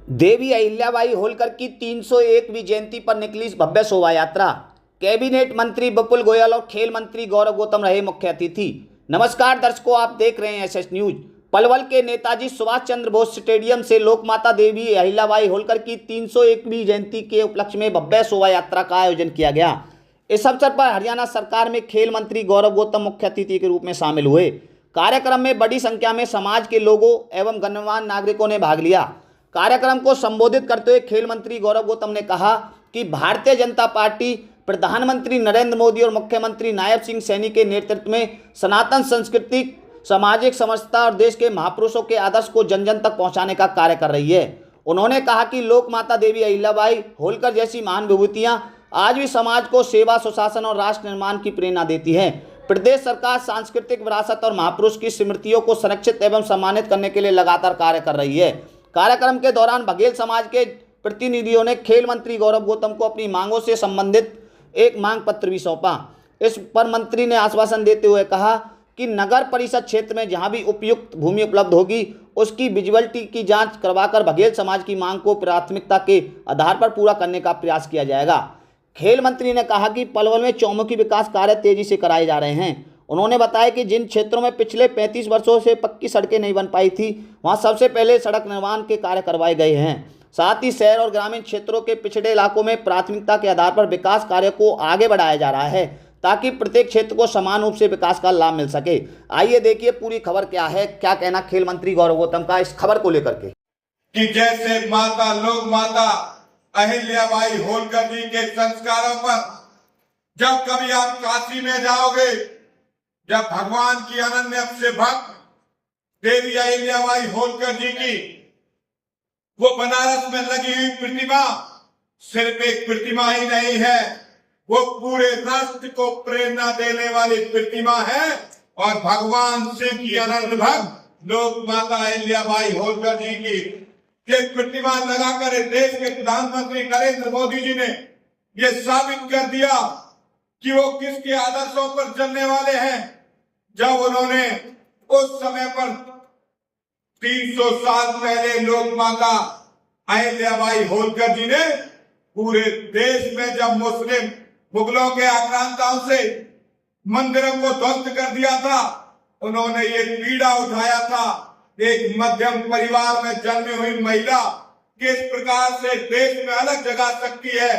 देवी अहिल्याबाई होलकर की 301वीं जयंती पर निकली भव्य शोभा यात्रा। कैबिनेट मंत्री विपुल गोयल और खेल मंत्री गौरव गौतम रहे मुख्य अतिथि। नमस्कार दर्शकों, आप देख रहे हैं एसएस न्यूज। पलवल के नेताजी सुभाष चंद्र बोस स्टेडियम से लोकमाता देवी अहिल्याबाई होलकर की 301वीं जयंती के उपलक्ष्य में भव्य शोभा यात्रा का आयोजन किया गया। इस अवसर पर हरियाणा सरकार में खेल मंत्री गौरव गौतम मुख्य अतिथि के रूप में शामिल हुए। कार्यक्रम में बड़ी संख्या में समाज के लोगों एवं गणमान्य नागरिकों ने भाग लिया। कार्यक्रम को संबोधित करते हुए खेल मंत्री गौरव गौतम ने कहा कि भारतीय जनता पार्टी प्रधानमंत्री नरेंद्र मोदी और मुख्यमंत्री नायब सिंह सैनी के नेतृत्व में सनातन संस्कृति, सामाजिक समरसता और देश के महापुरुषों के आदर्श को जन जन तक पहुंचाने का कार्य कर रही है। उन्होंने कहा कि लोक माता देवी अहिल्याबाई होलकर जैसी महान विभूतियां आज भी समाज को सेवा, सुशासन और राष्ट्र निर्माण की प्रेरणा देती हैं। प्रदेश सरकार सांस्कृतिक विरासत और महापुरुष की स्मृतियों को संरक्षित एवं सम्मानित करने के लिए लगातार कार्य कर रही है। कार्यक्रम के दौरान बघेल समाज के प्रतिनिधियों ने खेल मंत्री गौरव गौतम को अपनी मांगों से संबंधित एक मांग पत्र भी सौंपा। इस पर मंत्री ने आश्वासन देते हुए कहा कि नगर परिषद क्षेत्र में जहां भी उपयुक्त भूमि उपलब्ध होगी उसकी विजिबिलिटी की जांच करवाकर बघेल समाज की मांग को प्राथमिकता के आधार पर पूरा करने का प्रयास किया जाएगा। खेल मंत्री ने कहा कि पलवल में चौमुखी विकास कार्य तेजी से कराए जा रहे हैं। उन्होंने बताया कि जिन क्षेत्रों में पिछले 35 वर्षों से पक्की सड़कें नहीं बन पाई थी, वहां सबसे पहले सड़क निर्माण के कार्य करवाए गए हैं। साथ ही शहर और ग्रामीण क्षेत्रों के पिछड़े इलाकों में प्राथमिकता के आधार पर विकास कार्य को आगे बढ़ाया जा रहा है ताकि प्रत्येक क्षेत्र को समान रूप से विकास का लाभ मिल सके। आइए देखिए पूरी खबर क्या है, क्या कहना खेल मंत्री गौरव गौतम का इस खबर को लेकर के। कि जैसे माता लोक माता अहिल्याबाई होलकर जी के संस्कारों पर जब कभी आप काशी में जाओगे, जब भगवान की अनन्य से भक्त देवी अहिल्याबाई होलकर जी की वो बनारस में लगी हुई प्रतिमा सिर्फ एक प्रतिमा ही नहीं है, वो पूरे राष्ट्र को प्रेरणा देने वाली प्रतिमा है। और भगवान शिव की अनन्य भक्त लोक माता अहिल्याबाई होलकर जी की ये प्रतिमा लगाकर देश के प्रधानमंत्री नरेंद्र मोदी जी ने ये साबित कर दिया कि वो किसके आदर्शों पर चलने वाले हैं। जब उन्होंने उस समय पर 300 साल पहले लोक माता अहिल्याबाई होलकर जी ने पूरे देश में जब मुस्लिम मुगलों के आक्रांताओं से मंदिरों को ध्वस्त कर दिया था, उन्होंने ये पीड़ा उठाया था। एक मध्यम परिवार में जन्मी हुई महिला किस प्रकार से देश में अलग जगा सकती है,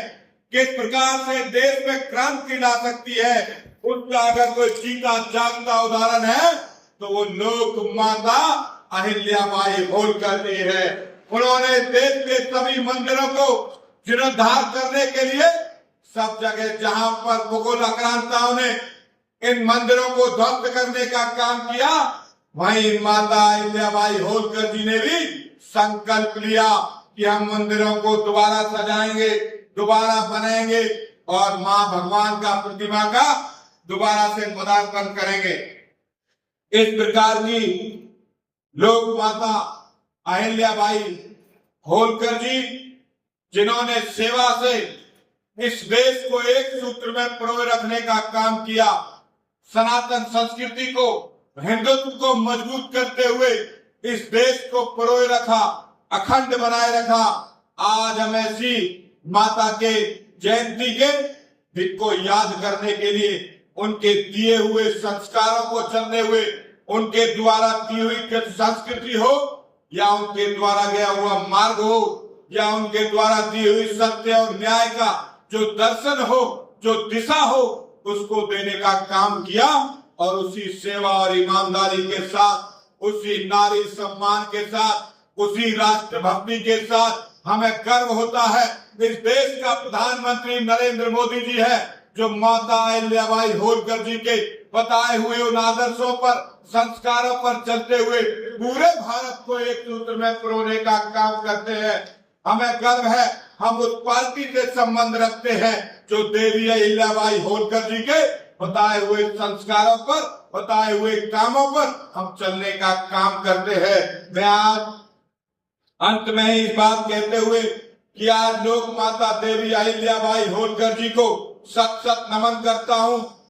किस प्रकार से देश में क्रांति ला सकती है, उसका अगर कोई जीता जागता उदाहरण है तो वो लोक माता अहिल्याबाई होलकर जी है। उन्होंने देश के सभी मंदिरों को जीर्णोद्धार करने के लिए सब जगह जहां पर मुगल आक्रांताओं ने इन मंदिरों को ध्वस्त करने का काम किया, वहीं माता अहिल्याबाई होलकर जी ने भी संकल्प लिया कि हम मंदिरों को दोबारा सजाएंगे, दोबारा बनाएंगे और मां भगवान का प्रतिमा का दोबारा से पदार्पण करेंगे। इस प्रकार की लोक माता अहिल्याबाई होलकर जी जिन्होंने सेवा से इस देश को एक सूत्र में परोए रखने का काम किया, सनातन संस्कृति को, हिंदुत्व को मजबूत करते हुए इस देश को परोए रखा, अखंड बनाए रखा। आज हम ऐसी माता के जयंती के दिन को याद करने के लिए उनके दिए हुए संस्कारों को चलने हुए, उनके द्वारा दी हुई संस्कृति हो या उनके द्वारा गया हुआ मार्ग हो या उनके द्वारा दी हुई सत्य और न्याय का जो दर्शन हो, जो दिशा हो, उसको देने का काम किया। और उसी सेवा और ईमानदारी के साथ, उसी नारी सम्मान के साथ, उसी राष्ट्रभक्ति के साथ हमें गर्व होता है इस देश का प्रधानमंत्री नरेंद्र मोदी जी है जो माता अहिल्याबाई होलकर जी के बताए हुए उन आदर्शों पर, संस्कारों पर चलते हुए पूरे भारत को एक सूत्र में पिरोने का काम करते हैं। हमें गर्व है, हम उस पार्टी से संबंध रखते हैं जो देवी अहिल्याबाई होलकर जी के बताए हुए संस्कारों पर, बताए हुए कामों पर हम चलने का काम करते हैं। मैं आज अंत में इस बात कहते हुए कि आज लोक माता देवी अहिल्याबाई होलकर जी को सत सत नमन करता हूँ।